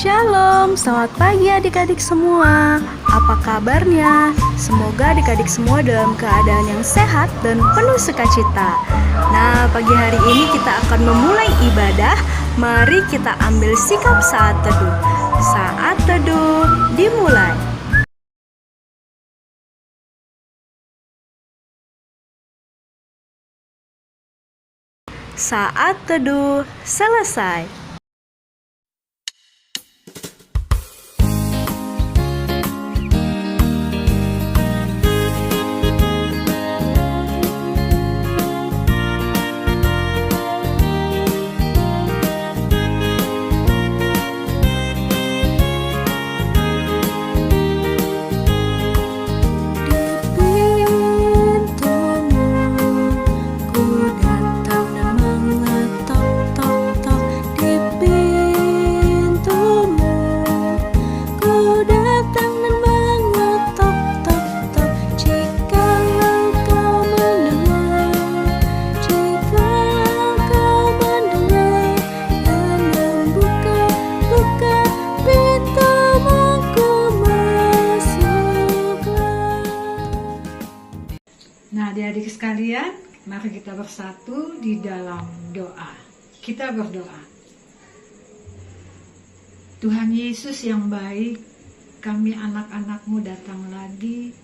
Shalom, selamat pagi adik-adik semua. Apa kabarnya? Semoga adik-adik semua dalam keadaan yang sehat dan penuh sukacita. Nah, pagi hari ini kita akan memulai ibadah. Mari kita ambil sikap saat teduh. Saat teduh dimulai. Saat teduh selesai. Nah, adik-adik sekalian, mari kita bersatu di dalam doa. Kita berdoa. Tuhan Yesus yang baik, kami anak-anak-Mu datang lagi.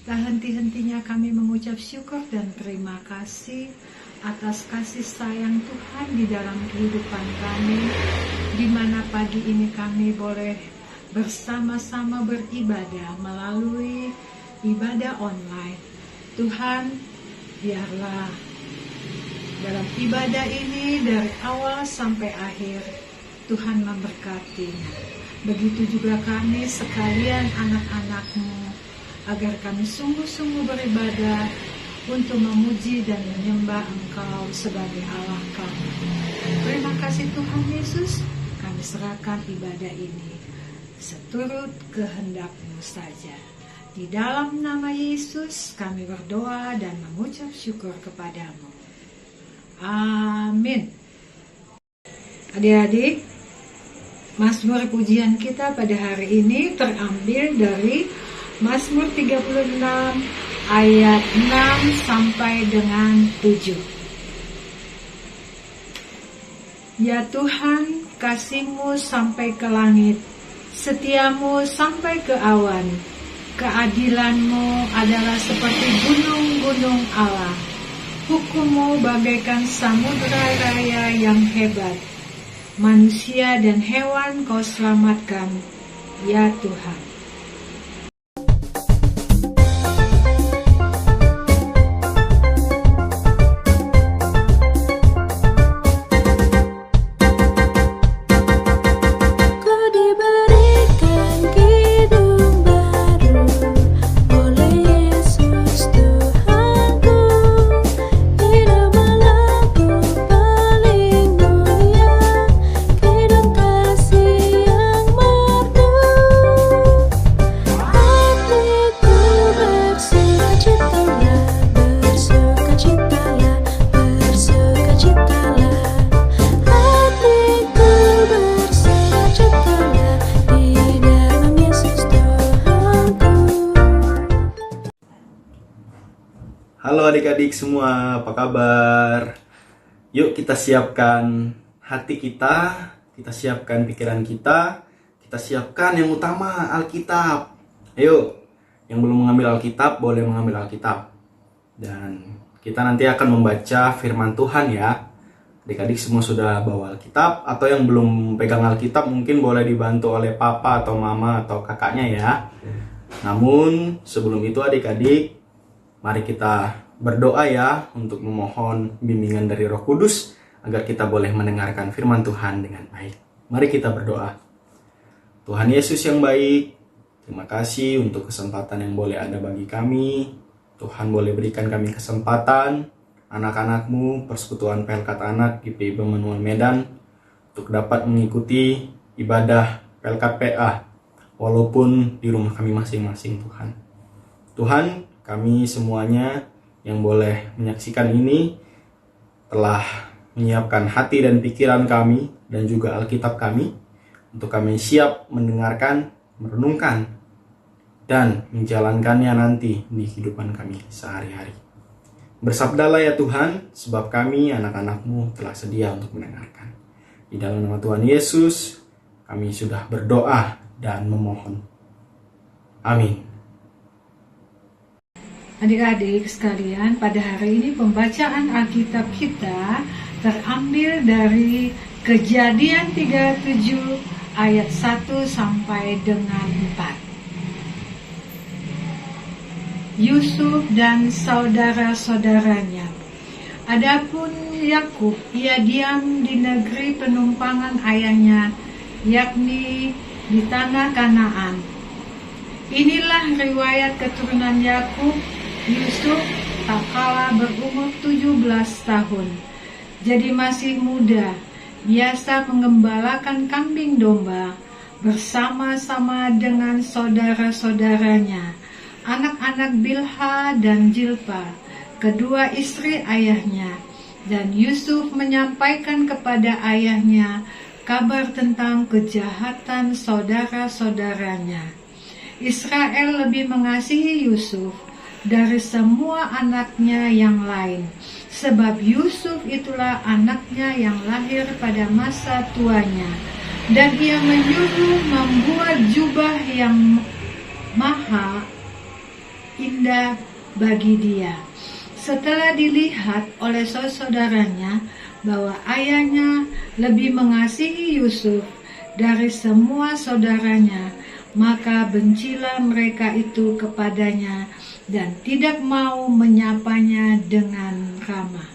Tak henti-hentinya kami mengucap syukur dan terima kasih atas kasih sayang Tuhan di dalam kehidupan kami, di mana pagi ini kami boleh bersama-sama beribadah melalui ibadah online. Tuhan, biarlah dalam ibadah ini dari awal sampai akhir Tuhan memberkatinya. Begitu juga kami sekalian anak-anak-Mu, agar kami sungguh-sungguh beribadah untuk memuji dan menyembah Engkau sebagai Allah kami. Terima kasih Tuhan Yesus, kami serahkan ibadah ini seturut kehendak-Mu saja. Di dalam nama Yesus kami berdoa dan mengucap syukur kepadamu. Amin. Adik-adik, Mazmur pujian kita pada hari ini terambil dari Mazmur 36 ayat 6 sampai dengan 7. Ya Tuhan, kasih-Mu sampai ke langit, setia-Mu sampai ke awan. Keadilan-Mu adalah seperti gunung-gunung Allah. Hukum-Mu bagaikan samudera raya yang hebat. Manusia dan hewan Kau selamatkan, ya Tuhan. Halo adik-adik semua, apa kabar? Yuk kita siapkan hati kita siapkan pikiran kita siapkan yang utama Alkitab. Ayo, yang belum mengambil Alkitab boleh mengambil Alkitab. Dan kita nanti akan membaca firman Tuhan ya. Adik-adik semua sudah bawa Alkitab, atau yang belum pegang Alkitab mungkin boleh dibantu oleh papa atau mama atau kakaknya ya. Namun sebelum itu adik-adik, mari kita berdoa ya untuk memohon bimbingan dari Roh Kudus agar kita boleh mendengarkan firman Tuhan dengan baik. Mari kita berdoa. Tuhan Yesus yang baik, terima kasih untuk kesempatan yang boleh ada bagi kami. Tuhan boleh berikan kami kesempatan, anak-anak-Mu, Persekutuan Pelkat Anak GPI Bemanuel Medan, untuk dapat mengikuti ibadah Pelkat PA walaupun di rumah kami masing-masing Tuhan. Tuhan, kami semuanya yang boleh menyaksikan ini telah menyiapkan hati dan pikiran kami dan juga Alkitab kami untuk kami siap mendengarkan, merenungkan, dan menjalankannya nanti di kehidupan kami sehari-hari. Bersabdalah ya Tuhan, sebab kami anak-anak-Mu telah sedia untuk mendengarkan. Di dalam nama Tuhan Yesus, kami sudah berdoa dan memohon. Amin. Adik-adik sekalian, pada hari ini pembacaan Alkitab kita terambil dari Kejadian 37 ayat 1 sampai dengan 4. Yusuf dan saudara-saudaranya. Adapun Yakub, ia diam di negeri penumpangan ayahnya, yakni di tanah Kanaan. Inilah riwayat keturunan Yakub. Yusuf tak kalah berumur 17 tahun, jadi masih muda, biasa mengembalakan kambing domba bersama-sama dengan saudara-saudaranya, anak-anak Bilha dan Jilpa, kedua istri ayahnya. Dan Yusuf menyampaikan kepada ayahnya kabar tentang kejahatan saudara-saudaranya. Israel lebih mengasihi Yusuf dari semua anaknya yang lain, sebab Yusuf itulah anaknya yang lahir pada masa tuanya, dan ia menyuruh membuat jubah yang mahal indah bagi dia. Setelah dilihat oleh saudara-saudaranya bahwa ayahnya lebih mengasihi Yusuf dari semua saudaranya, maka bencilah mereka itu kepadanya dan tidak mau menyapanya dengan ramah.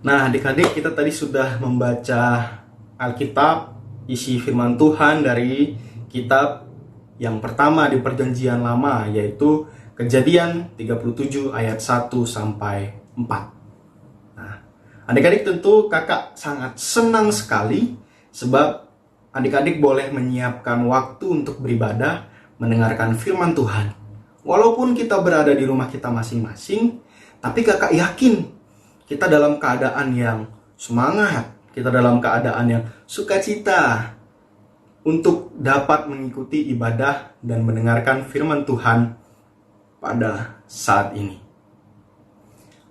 Nah, adik-adik, kita tadi sudah membaca Alkitab, isi firman Tuhan dari kitab yang pertama di Perjanjian Lama, yaitu Kejadian 37 ayat 1 sampai 4. Nah, adik-adik, tentu kakak sangat senang sekali sebab adik-adik boleh menyiapkan waktu untuk beribadah, mendengarkan firman Tuhan. Walaupun kita berada di rumah kita masing-masing, tapi kakak yakin kita dalam keadaan yang semangat, kita dalam keadaan yang sukacita untuk dapat mengikuti ibadah dan mendengarkan firman Tuhan pada saat ini.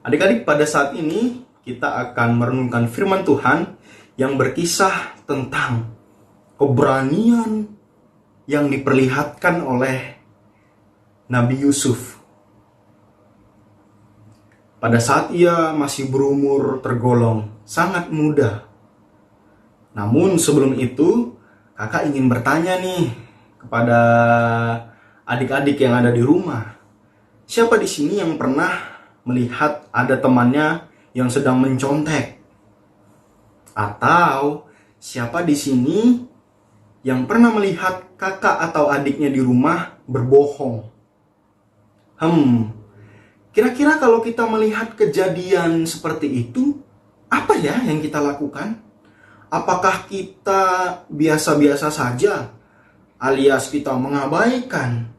Adik-adik, pada saat ini kita akan merenungkan firman Tuhan yang berkisah tentang keberanian yang diperlihatkan oleh Nabi Yusuf pada saat ia masih berumur tergolong sangat muda. Namun sebelum itu, kakak ingin bertanya nih kepada adik-adik yang ada di rumah. Siapa di sini yang pernah melihat ada temannya yang sedang mencontek? Atau siapa di sini yang pernah melihat kakak atau adiknya di rumah berbohong? Kira-kira kalau kita melihat kejadian seperti itu, apa ya yang kita lakukan? Apakah kita biasa-biasa saja, alias kita mengabaikan?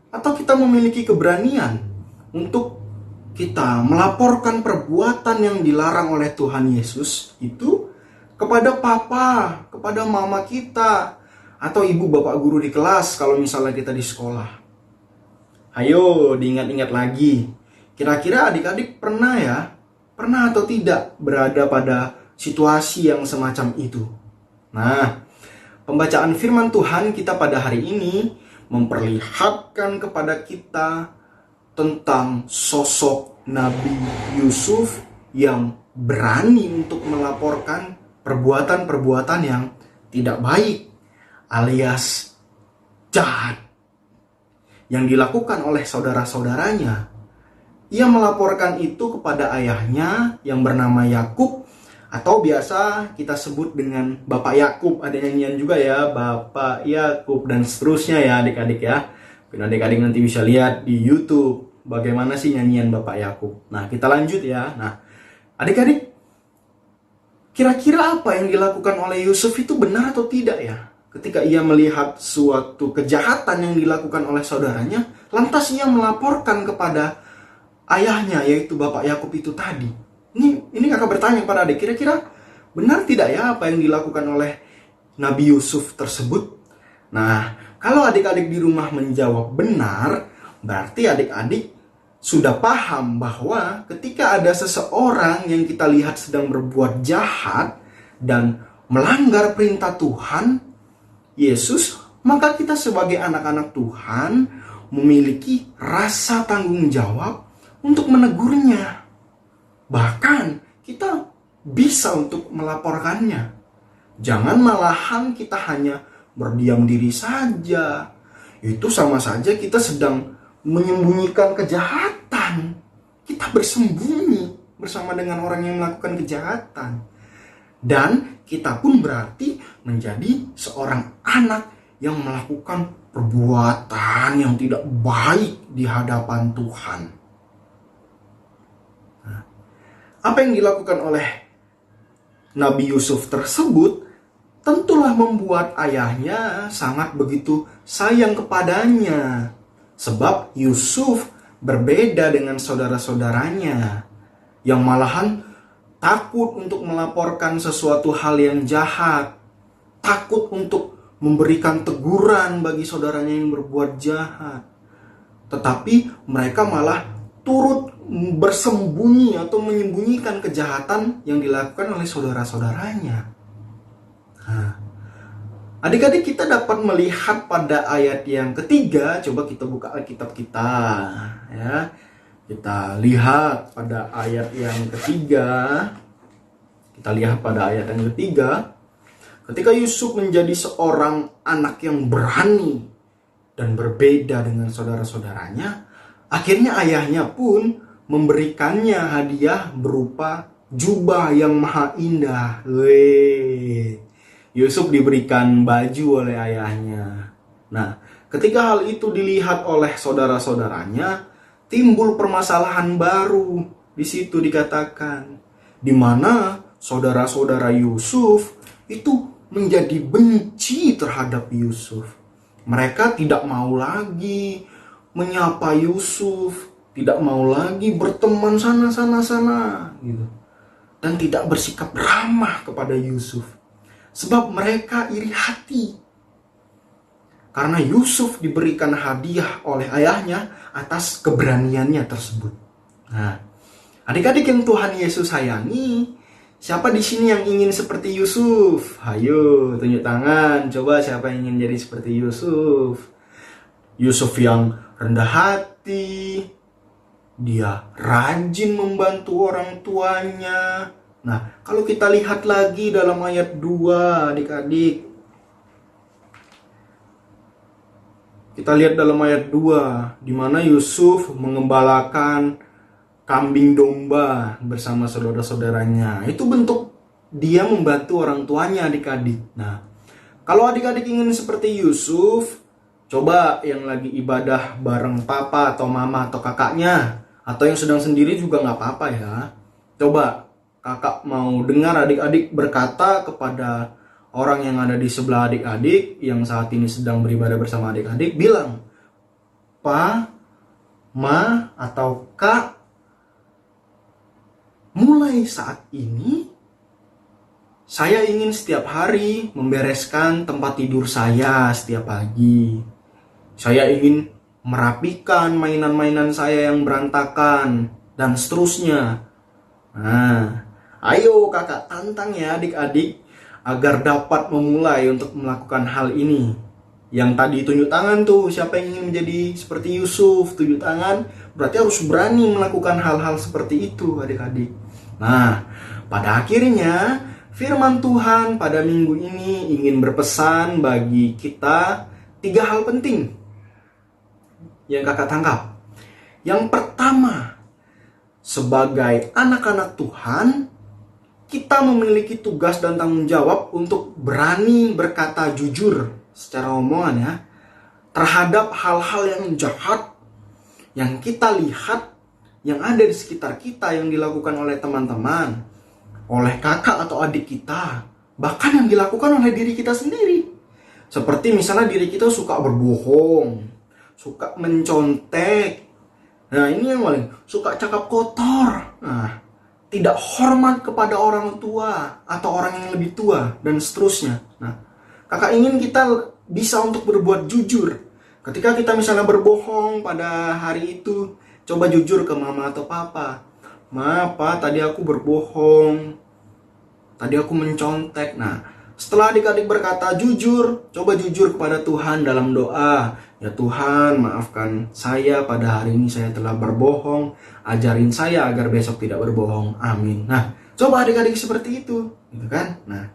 Atau kita memiliki keberanian untuk kita melaporkan perbuatan yang dilarang oleh Tuhan Yesus itu kepada papa, kepada mama kita, atau ibu bapak guru di kelas kalau misalnya kita di sekolah? Ayo diingat-ingat lagi. Kira-kira adik-adik pernah atau tidak berada pada situasi yang semacam itu? Nah, pembacaan firman Tuhan kita pada hari ini memperlihatkan kepada kita tentang sosok Nabi Yusuf yang berani untuk melaporkan perbuatan-perbuatan yang tidak baik alias jahat yang dilakukan oleh saudara-saudaranya. Ia melaporkan itu kepada ayahnya yang bernama Yakub, atau biasa kita sebut dengan Bapak Yakub. Ada nyanyian juga ya, Bapak Yakub dan seterusnya ya adik-adik ya. Mungkin adik-adik nanti bisa lihat di YouTube bagaimana sih nyanyian Bapak Yakub. Nah, kita lanjut ya. Nah, adik-adik, kira-kira apa yang dilakukan oleh Yusuf itu benar atau tidak ya? Ketika ia melihat suatu kejahatan yang dilakukan oleh saudaranya, lantas ia melaporkan kepada ayahnya, yaitu Bapak Yakub itu tadi. Ini kakak bertanya kepada adik, kira-kira Benar tidak ya apa yang dilakukan oleh Nabi Yusuf tersebut? Nah, kalau adik-adik di rumah menjawab benar, berarti adik-adik sudah paham bahwa ketika ada seseorang yang kita lihat sedang berbuat jahat dan melanggar perintah Tuhan, Yesus, maka kita sebagai anak-anak Tuhan memiliki rasa tanggung jawab untuk menegurnya. Bahkan kita bisa untuk melaporkannya. Jangan malahan kita hanya berdiam diri saja. Itu sama saja kita sedang menyembunyikan kejahatan. Kita bersembunyi bersama dengan orang yang melakukan kejahatan. Dan kita pun berarti menjadi seorang anak yang melakukan perbuatan yang tidak baik di hadapan Tuhan. Nah, apa yang dilakukan oleh Nabi Yusuf tersebut tentulah membuat ayahnya sangat begitu sayang kepadanya. Sebab Yusuf berbeda dengan saudara-saudaranya yang malahan takut untuk melaporkan sesuatu hal yang jahat, takut untuk memberikan teguran bagi saudaranya yang berbuat jahat. Tetapi mereka malah turut bersembunyi atau menyembunyikan kejahatan yang dilakukan oleh saudara-saudaranya. Nah, adik-adik, kita dapat melihat pada ayat yang ketiga. Coba kita buka Alkitab kita, ya. Kita lihat pada ayat yang ketiga. Kita lihat pada ayat yang ketiga. Ketika Yusuf menjadi seorang anak yang berani dan berbeda dengan saudara-saudaranya, akhirnya ayahnya pun memberikannya hadiah berupa jubah yang maha indah. Yusuf diberikan baju oleh ayahnya. Nah, ketika hal itu dilihat oleh saudara-saudaranya, timbul permasalahan baru. Di situ dikatakan, di mana saudara-saudara Yusuf itu menjadi benci terhadap Yusuf. Mereka tidak mau lagi menyapa Yusuf, tidak mau lagi berteman sana gitu. Dan tidak bersikap ramah kepada Yusuf. Sebab mereka iri hati. Karena Yusuf diberikan hadiah oleh ayahnya atas keberaniannya tersebut. Nah, adik-adik yang Tuhan Yesus sayangi, siapa di sini yang ingin seperti Yusuf? Ayo, tunjuk tangan. Coba siapa yang ingin jadi seperti Yusuf? Yusuf yang rendah hati, dia rajin membantu orang tuanya. Nah, kalau kita lihat lagi dalam ayat 2, adik-adik. Kita lihat dalam ayat 2, di mana Yusuf mengembalakan kambing domba bersama saudara-saudaranya. Itu bentuk dia membantu orang tuanya, adik-adik. Nah, kalau adik-adik ingin seperti Yusuf, coba yang lagi ibadah bareng papa atau mama atau kakaknya, atau yang sedang sendiri juga nggak apa-apa ya. Coba kakak mau dengar adik-adik berkata kepada orang yang ada di sebelah adik-adik yang saat ini sedang beribadah bersama adik-adik, bilang, Pa, Ma, atau Kak, mulai saat ini saya ingin setiap hari membereskan tempat tidur saya setiap pagi. Saya ingin merapikan mainan-mainan saya yang berantakan dan seterusnya. Nah, ayo kakak tantang ya adik-adik agar dapat memulai untuk melakukan hal ini. Yang tadi tunjuk tangan tuh, siapa yang ingin menjadi seperti Yusuf, tunjuk tangan, berarti harus berani melakukan hal-hal seperti itu adik-adik. Nah, pada akhirnya firman Tuhan pada minggu ini ingin berpesan bagi kita 3 hal penting yang kakak tangkap. Yang pertama, sebagai anak-anak Tuhan, kita memiliki tugas dan tanggung jawab untuk berani berkata jujur secara omongan ya, terhadap hal-hal yang jahat yang kita lihat, yang ada di sekitar kita, yang dilakukan oleh teman-teman, oleh kakak atau adik kita, bahkan yang dilakukan oleh diri kita sendiri. Seperti misalnya diri kita suka berbohong, suka mencontek. Nah, ini yang paling suka cakap kotor. Nah, tidak hormat kepada orang tua atau orang yang lebih tua, dan seterusnya. Nah, kakak ingin kita bisa untuk berbuat jujur. Ketika kita misalnya berbohong pada hari itu, coba jujur ke mama atau papa. Ma, pa, tadi aku berbohong. Tadi aku mencontek. Nah, setelah adik-adik berkata jujur, coba jujur kepada Tuhan dalam doa. Ya Tuhan, maafkan saya pada hari ini saya telah berbohong. Ajarin saya agar besok tidak berbohong. Amin. Nah, coba adik-adik seperti itu, gitu kan? Nah,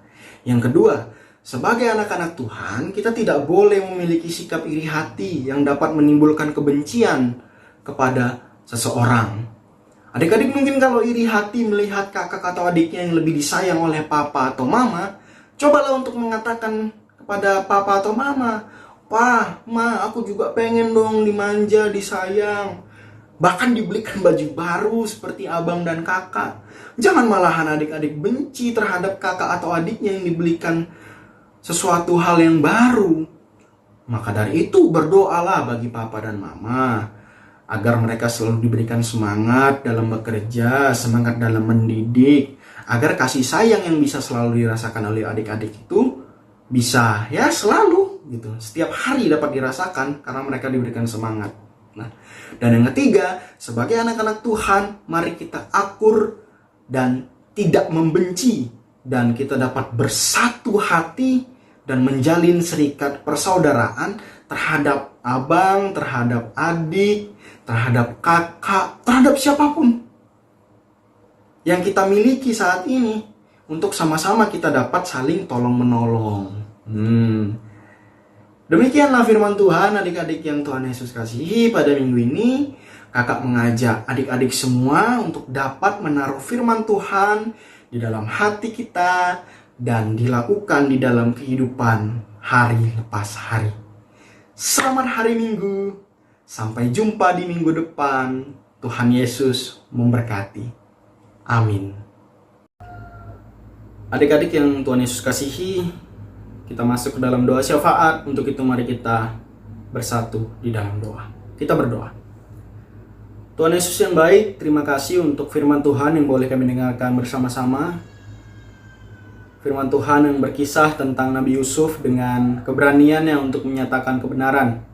yang kedua, sebagai anak-anak Tuhan, kita tidak boleh memiliki sikap iri hati yang dapat menimbulkan kebencian kepada seseorang. Adik-adik mungkin kalau iri hati melihat kakak atau adiknya yang lebih disayang oleh papa atau mama, cobalah untuk mengatakan kepada papa atau mama, "Pa, ma, aku juga pengen dong dimanja, disayang. Bahkan dibelikan baju baru seperti abang dan kakak." Jangan malahan adik-adik benci terhadap kakak atau adiknya yang dibelikan sesuatu hal yang baru. Maka dari itu berdoalah bagi papa dan mama agar mereka selalu diberikan semangat dalam bekerja, semangat dalam mendidik, agar kasih sayang yang bisa selalu dirasakan oleh adik-adik itu bisa ya selalu gitu, setiap hari dapat dirasakan karena mereka diberikan semangat. Nah, dan yang ketiga, sebagai anak-anak Tuhan, mari kita akur dan tidak membenci, dan kita dapat bersatu hati dan menjalin serikat persaudaraan terhadap abang, terhadap adik, terhadap kakak, terhadap siapapun yang kita miliki saat ini, untuk sama-sama kita dapat saling tolong-menolong. Demikianlah firman Tuhan, adik-adik yang Tuhan Yesus kasihi. Pada minggu ini, kakak mengajak adik-adik semua untuk dapat menaruh firman Tuhan di dalam hati kita dan dilakukan di dalam kehidupan hari lepas hari. Selamat hari Minggu. Sampai jumpa di minggu depan. Tuhan Yesus memberkati. Amin. Adik-adik yang Tuhan Yesus kasihi, kita masuk ke dalam doa syafaat. Untuk itu mari kita bersatu di dalam doa. Kita berdoa. Tuhan Yesus yang baik, terima kasih untuk firman Tuhan yang boleh kami dengarkan bersama-sama. Firman Tuhan yang berkisah tentang Nabi Yusuf dengan keberaniannya untuk menyatakan kebenaran.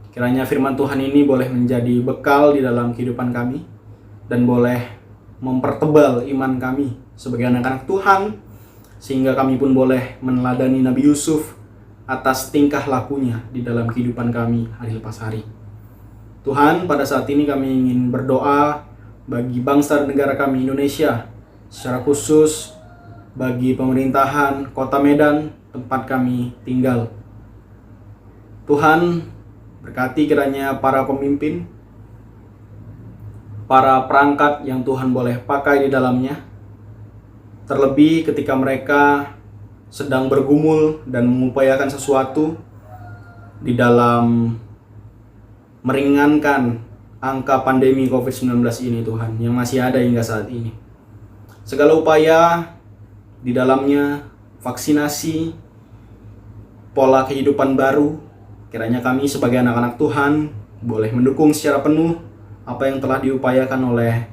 Kiranya firman Tuhan ini boleh menjadi bekal di dalam kehidupan kami dan boleh mempertebal iman kami sebagai anak-anak Tuhan, sehingga kami pun boleh meneladani Nabi Yusuf atas tingkah lakunya di dalam kehidupan kami hari lepas hari. Tuhan, pada saat ini kami ingin berdoa bagi bangsa dan negara kami Indonesia, secara khusus bagi pemerintahan Kota Medan tempat kami tinggal. Tuhan, berkati kiranya para pemimpin, para perangkat yang Tuhan boleh pakai di dalamnya, terlebih ketika mereka sedang bergumul dan mengupayakan sesuatu di dalam meringankan angka pandemi COVID-19 ini, Tuhan, yang masih ada hingga saat ini. Segala upaya di dalamnya, vaksinasi, pola kehidupan baru, kiranya kami sebagai anak-anak Tuhan boleh mendukung secara penuh apa yang telah diupayakan oleh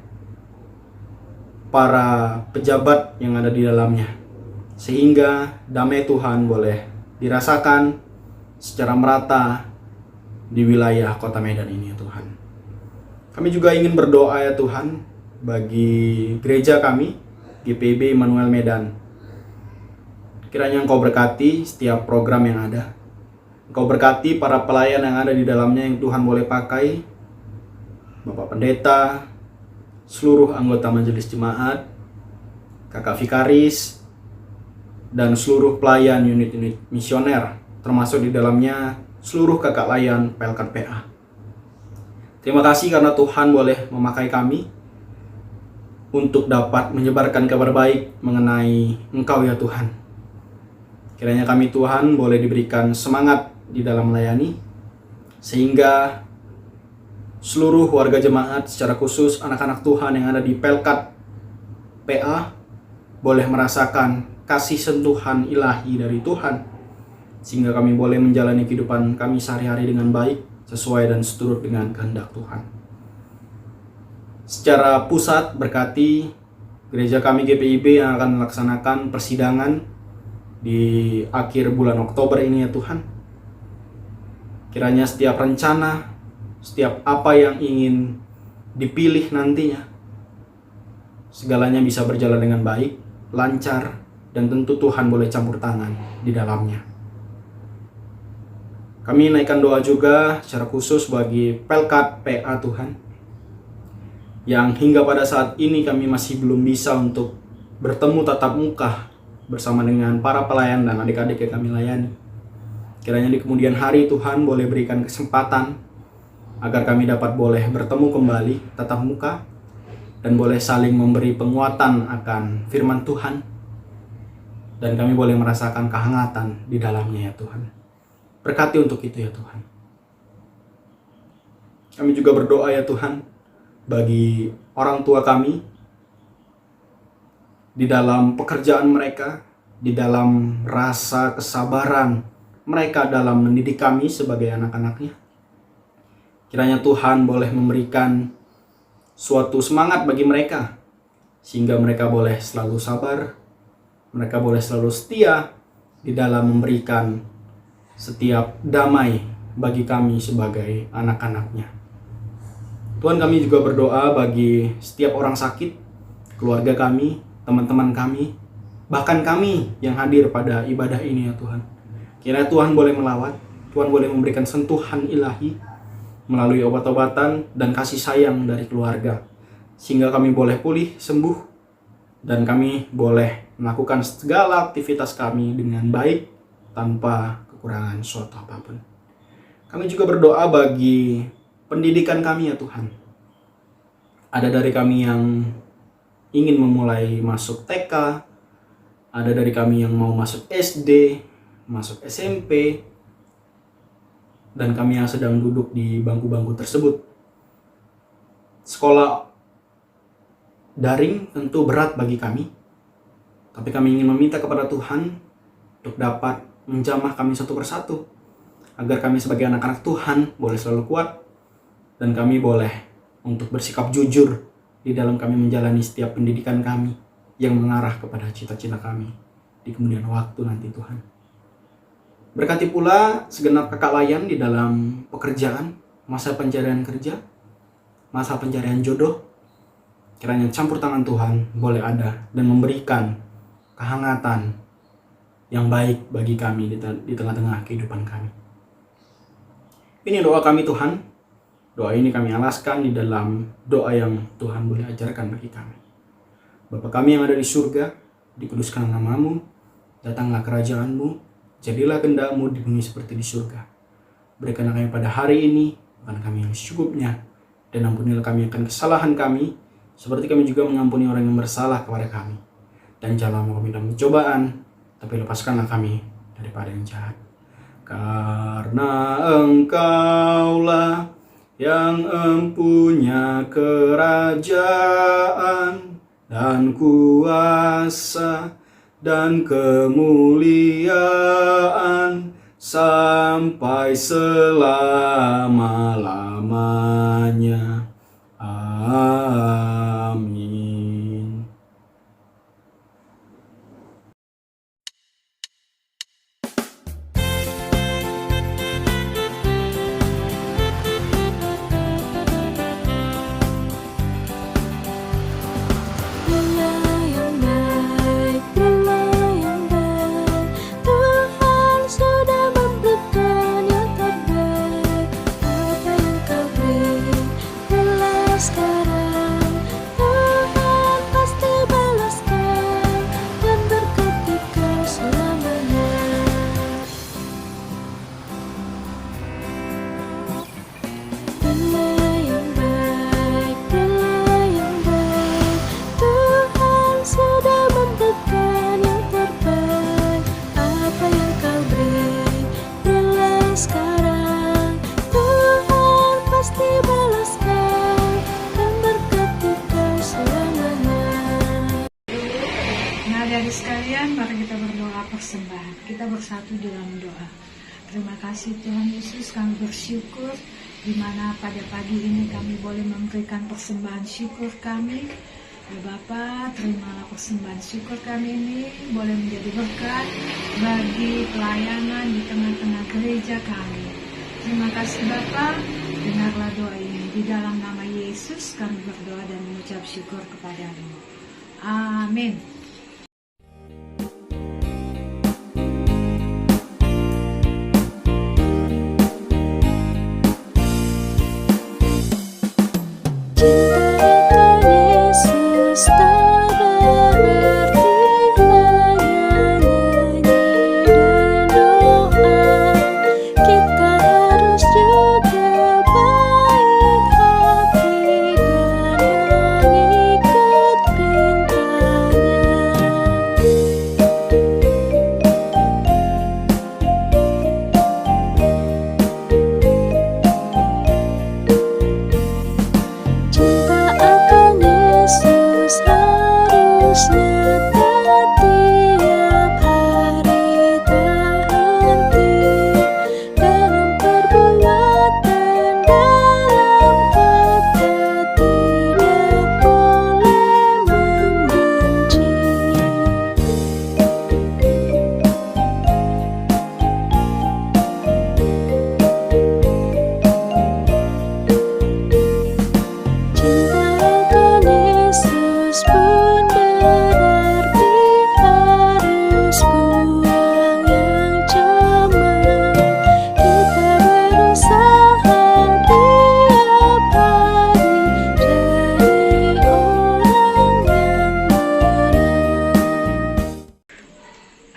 para pejabat yang ada di dalamnya, sehingga damai Tuhan boleh dirasakan secara merata di wilayah Kota Medan ini, ya Tuhan. Kami juga ingin berdoa, ya Tuhan, bagi gereja kami, GPIB Immanuel Medan. Kiranya Engkau berkati setiap program yang ada. Engkau berkati para pelayan yang ada di dalamnya yang Tuhan boleh pakai, Bapak Pendeta, seluruh anggota majelis jemaat, kakak vikaris, dan seluruh pelayan unit-unit misioner, termasuk di dalamnya seluruh kakak layan Pelkat PA. Terima kasih karena Tuhan boleh memakai kami untuk dapat menyebarkan kabar baik mengenai Engkau, ya Tuhan. Kiranya kami, Tuhan, boleh diberikan semangat di dalam melayani, sehingga seluruh warga jemaat, secara khusus anak-anak Tuhan yang ada di Pelkat PA, boleh merasakan kasih sentuhan ilahi dari Tuhan, sehingga kami boleh menjalani kehidupan kami sehari-hari dengan baik, sesuai dan seturut dengan kehendak Tuhan. Secara pusat, berkati gereja kami GPIB yang akan melaksanakan persidangan di akhir bulan Oktober ini ya Tuhan. Kiranya setiap rencana, setiap apa yang ingin dipilih nantinya, segalanya bisa berjalan dengan baik, lancar, dan tentu Tuhan boleh campur tangan di dalamnya. Kami naikkan doa juga secara khusus bagi Pelkat PA Tuhan, yang hingga pada saat ini kami masih belum bisa untuk bertemu tatap muka bersama dengan para pelayan dan adik-adik yang kami layani. Kiranya di kemudian hari Tuhan boleh berikan kesempatan agar kami dapat boleh bertemu kembali tatap muka dan boleh saling memberi penguatan akan firman Tuhan, dan kami boleh merasakan kehangatan di dalamnya ya Tuhan. Berkati untuk itu ya Tuhan. Kami juga berdoa ya Tuhan bagi orang tua kami di dalam pekerjaan mereka, di dalam rasa kesabaran mereka dalam mendidik kami sebagai anak-anaknya. Kiranya Tuhan boleh memberikan suatu semangat bagi mereka, sehingga mereka boleh selalu sabar, mereka boleh selalu setia di dalam memberikan setiap damai bagi kami sebagai anak-anaknya. Tuhan, kami juga berdoa bagi setiap orang sakit, keluarga kami, teman-teman kami, bahkan kami yang hadir pada ibadah ini ya Tuhan. Kiranya Tuhan boleh melawat, Tuhan boleh memberikan sentuhan ilahi melalui obat-obatan dan kasih sayang dari keluarga, sehingga kami boleh pulih, sembuh, dan kami boleh melakukan segala aktivitas kami dengan baik tanpa kekurangan suatu apapun. Kami juga berdoa bagi pendidikan kami ya Tuhan. Ada dari kami yang ingin memulai masuk TK, ada dari kami yang mau masuk SD, masuk SMP, dan kami yang sedang duduk di bangku-bangku tersebut. Sekolah daring tentu berat bagi kami, tapi kami ingin meminta kepada Tuhan untuk dapat menjamah kami satu persatu, agar kami sebagai anak-anak Tuhan boleh selalu kuat, dan kami boleh untuk bersikap jujur di dalam kami menjalani setiap pendidikan kami yang mengarah kepada cita-cita kami di kemudian waktu nanti Tuhan. Berkati pula segenap kakak layan di dalam pekerjaan, masa pencarian kerja, masa pencarian jodoh. Kiranya campur tangan Tuhan boleh ada dan memberikan kehangatan yang baik bagi kami di tengah-tengah kehidupan kami. Ini doa kami Tuhan. Doa ini kami alaskan di dalam doa yang Tuhan boleh ajarkan bagi kami. Bapa kami yang ada di surga, dikuduskan nama-Mu, datanglah kerajaan-Mu, jadilah kehendak-Mu di bumi seperti di surga. Berikanlah kami pada hari ini makan kami yang secukupnya, dan ampunilah kami akan kesalahan kami, seperti kami juga mengampuni orang yang bersalah kepada kami. Dan janganlah kami dalam pencobaan, tapi lepaskanlah kami daripada yang jahat. Karena Engkaulah yang empunya kerajaan dan kuasa dan kemuliaan sampai selama-lamanya. Amin. Saudari sekalian, mari kita berdoa persembahan. Kita bersatu dalam doa. Terima kasih Tuhan Yesus, kami bersyukur di mana pada pagi ini kami boleh memberikan persembahan syukur kami Ya Bapa, terimalah persembahan syukur kami ini boleh menjadi berkat bagi pelayanan di tengah-tengah gereja kami. Terima kasih Bapa, dengarlah doa ini. Di dalam nama Yesus kami berdoa dan mengucap syukur kepadamu. Amin.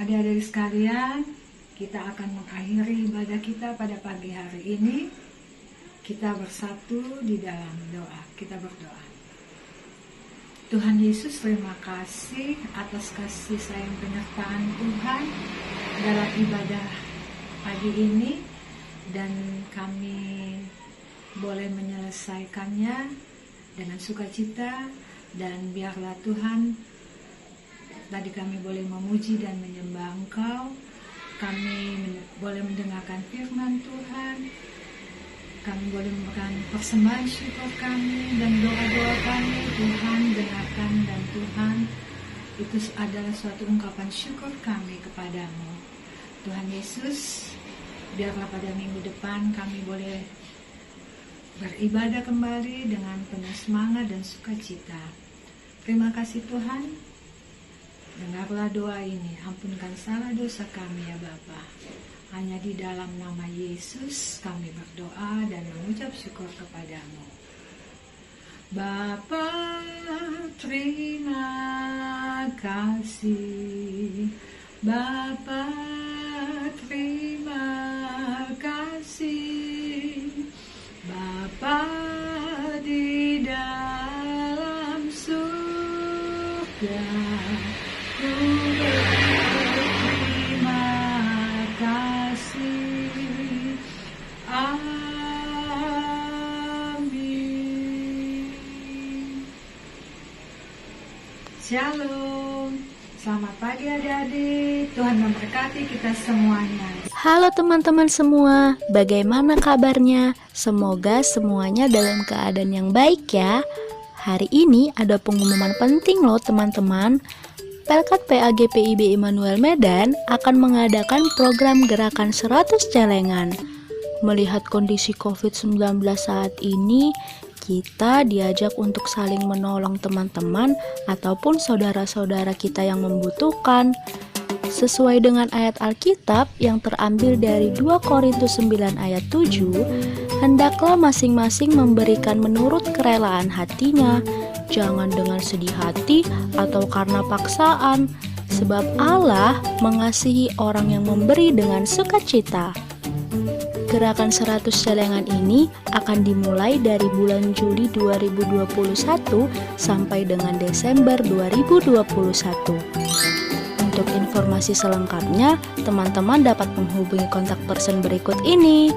Adik-adik sekalian, kita akan mengakhiri ibadah kita pada pagi hari ini. Kita bersatu di dalam doa. Kita berdoa. Tuhan Yesus, terima kasih atas kasih sayang penyertaan Tuhan dalam ibadah pagi ini, dan kami boleh menyelesaikannya dengan sukacita, dan biarlah Tuhan tadi kami boleh memuji dan menyembah Engkau. Kami boleh mendengarkan firman Tuhan. Kami boleh memberikan persembahan syukur kami dan doa-doa kami. Tuhan dengarkan, dan Tuhan itu adalah suatu ungkapan syukur kami kepadamu. Tuhan Yesus, biarlah pada minggu depan kami boleh beribadah kembali dengan penuh semangat dan sukacita. Terima kasih Tuhan. Dengarlah doa ini, ampunkan salah dosa kami ya Bapa. Hanya di dalam nama Yesus kami berdoa dan mengucap syukur kepadamu. Bapa, terima kasih. Bapa, terima kasih. Bapa di dalam surga, terima kasih. Amin. Shalom. Selamat pagi adik-adik. Tuhan memberkati kita semuanya. Halo teman-teman semua, bagaimana kabarnya? Semoga semuanya dalam keadaan yang baik ya. Hari ini ada pengumuman penting loh teman-teman. Pelkat PAGPIB Immanuel Medan akan mengadakan program gerakan 100 celengan. Melihat kondisi COVID-19 saat ini, kita diajak untuk saling menolong teman-teman ataupun saudara-saudara kita yang membutuhkan. Sesuai dengan ayat Alkitab yang terambil dari 2 Korintus 9 ayat 7, hendaklah masing-masing memberikan menurut kerelaan hatinya, jangan dengan sedih hati atau karena paksaan, sebab Allah mengasihi orang yang memberi dengan sukacita. Gerakan 100 celengan ini akan dimulai dari bulan Juli 2021 sampai dengan Desember 2021. Untuk informasi selengkapnya, teman-teman dapat menghubungi kontak person berikut ini.